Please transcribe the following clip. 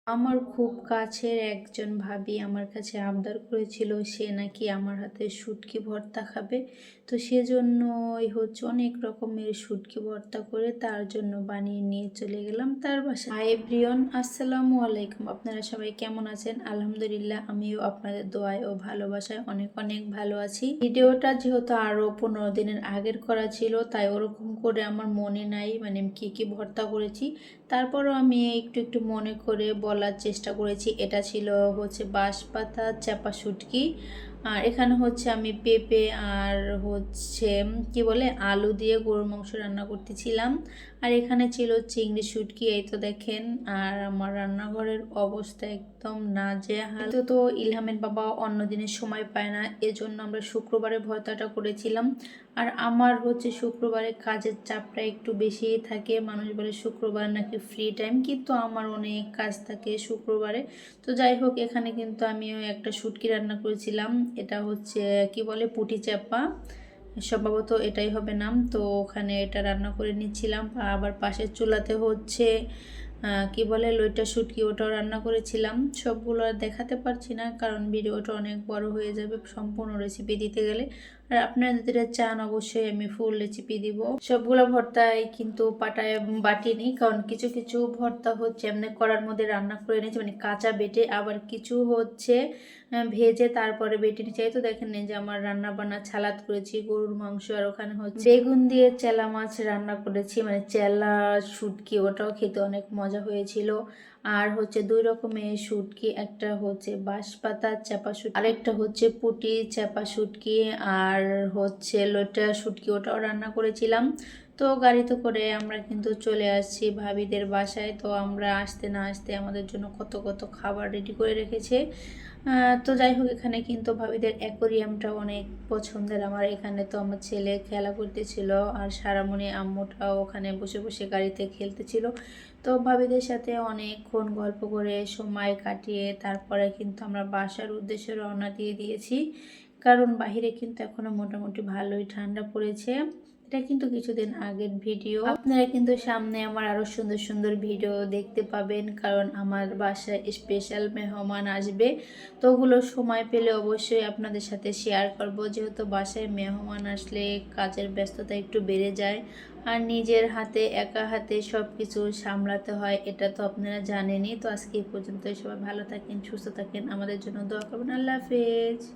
আমার খুব কাছের একজন ভাবি আমার কাছে আবদার করেছিল সে নাকি আমার হাতে শুটকি ভর্তা খাবে। তো সেজন্যই হচ্ছে অনেক রকমের শুটকি ভর্তা করে তার জন্য বানিয়ে নিয়ে চলে গেলাম তার বাসায়। হাই এভরিওয়ান, আসসালামু আলাইকুম। আপনারা সবাই কেমন আছেন? আলহামদুলিল্লাহ, আমিও আপনাদের দোয়ায় ও ভালোবাসায় অনেক অনেক ভালো আছি। ভিডিওটা যেহেতু আরও 15 দিনের আগের করা ছিল, তাই ওরকম করে আমার মনে নাই মানে কি কি ভর্তা করেছি। তারপরও আমি একটু একটু মনে করে বলার চেষ্টা করেছি। এটা ছিল হচ্ছে বাঁশপাতা চাপা শুটকি, আর এখানে হচ্ছে আমি পেঁপে আর হচ্ছে কি বলে আলু দিয়ে গরুর মাংস রান্না করতেছিলাম। আর এখানে ছিল চিংড়ি শুটকি, এই তো দেখেন। আর আমার রান্নাঘরের অবস্থা একদম নাজেহাল। তো ইলহামের বাবা অন্য দিনের সময় পায় না, এজন্য আমরা শুক্রবারে ভর্তাটা করেছিলাম। আর আমার হচ্ছে শুক্রবারে কাজের চাপটা একটু বেশিই থাকে। মানুষ বলে শুক্রবার নাকি ফ্রি টাইম, কিন্তু আমার অনেক কাজ থাকে শুক্রবারে। তো যাই হোক, এখানে কিন্তু আমিও একটা শুটকি রান্না করেছিলাম। এটা হচ্ছে কি বলে পুঁটি চাপা, সম্ভবত এটাই হবে নাম। তো ওখানে এটা রান্না করে নিচ্ছিলাম। আবার পাশের চুলাতে হচ্ছে কি বলে লইটা শুটকি, ওটাও রান্না করেছিলাম। সবগুলো আর দেখাতে পারছি না, কারণ ভিডিওটা অনেক বড় হয়ে যাবে সম্পূর্ণ রেসিপি দিতে গেলে। আর আপনারা যদি চান অবশ্যই আমি ফুল রেসিপি দিব। সবগুলো ভর্তায় কিন্তু পাটায় বাটিনি, কারণ কিছু কিছু ভর্তা হচ্ছে এমনি করার মধ্যে রান্না করে নিয়েছি, মানে কাঁচা বেটে। আবার কিছু হচ্ছে ভেজে তারপরে বেটে নিচ্ছি। তো দেখেন যে আমার রান্না বান্না ছালাদ করেছি গরুর মাংস, আর ওখানে হচ্ছে বেগুন দিয়ে চেলা মাছ রান্না করেছি, মানে চেলা শুটকি, ওটাও খেতে অনেক মজা হয়েছিল। আর হচ্ছে 2 রকমের শুটকি, একটা হচ্ছে বাঁশপাতা চাপা শুটকি, আরেকটা হচ্ছে পুঁটি চাপা শুটকি, আর হচ্ছে লইটা শুটকি, ওটাও রান্না করেছিলাম। তো গাড়িতে করে আমরা কিন্তু চলে আসছি ভাবিদের বাসায়। তো আমরা আসতে না আসতে আমাদের জন্য কত কত খাবার রেডি করে রেখেছে। তো যাই হোক, এখানে কিন্তু ভাবিদের অ্যাকোরিয়ামটা অনেক পছন্দের আমার। এখানে তো আমার ছেলে খেলা করতেছিল, আর সারামণি আম্মুটাও ওখানে বসে বসে গাড়িতে খেলতেছিল। তো ভাবিদের সাথে অনেকক্ষণ গল্প করে সময় কাটিয়ে তারপরে কিন্তু আমরা বাসার উদ্দেশ্যে রওনা দিয়ে দিয়েছি, কারণ বাহিরে কিন্তু এখনো মোটামুটি ভালোই ঠান্ডা পড়েছে। এটা কিন্তু কিছুদিন আগের ভিডিও। আপনারা কিন্তু সামনে আমার আরো সুন্দর সুন্দর ভিডিও দেখতে পাবেন, কারণ আমার বাসায় স্পেশাল মেহমান আসবে। তো ওগুলো সময় পেলে অবশ্যই আপনাদের সাথে শেয়ার করব। যেহেতু বাসায় মেহমান আসলে কাজের ব্যস্ততা একটু বেড়ে যায়, আর নিজের হাতে একা হাতে সব কিছু সামলাতে হয়, এটা তো আপনারা জানেনই। তো আজকে এই পর্যন্তই। সবাই ভালো থাকেন, সুস্থ থাকেন, আমাদের জন্য দোয়া করবেন। আল্লাহ হাফেজ।